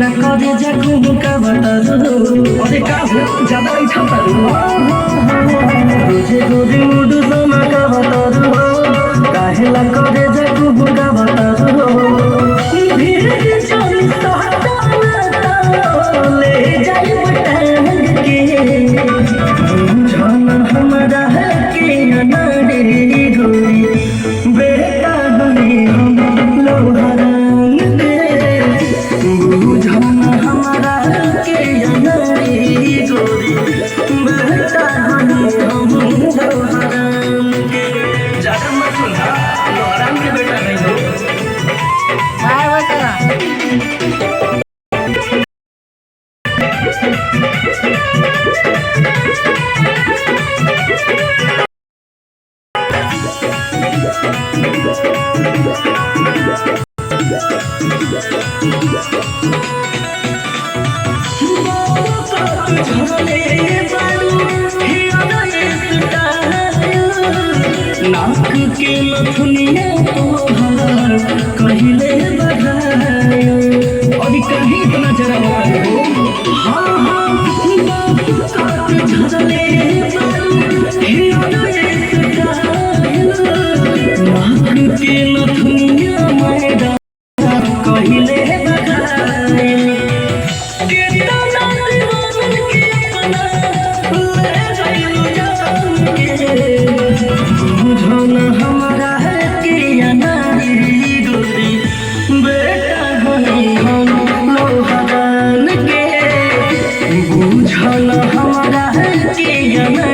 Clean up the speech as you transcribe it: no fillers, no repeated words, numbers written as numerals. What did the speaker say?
ना करे जाकू का बता दो। अरे का हो ज्यादा इच्छा करू तुझे गोदी मुड सोना का बता दो। काहे ला करे जाकू का बता दो। भीड़ चल सहता ले जाई बटन के बुझन हमरा के अनाड़ी गोरी बेटा बने हम लोहरन के बुझन हमरा के अनाड़ी गोरी बेटा बने हम लोहरन के। ज्यादा मत सुना लोहरन के बेटा नहीं हो। काय बेटा नाक के मथुनिया तोहर कहिले बधायो। अभी कहीं इतना जरा हो हाँ हाँ बाप काट झरले नाक के मथुनिया मैदा कहिले बधायो। बुझन हमरा के अनाड़ी गोरी बेटा बने हम लोहरन के बुझन हमरा के अनाड़ी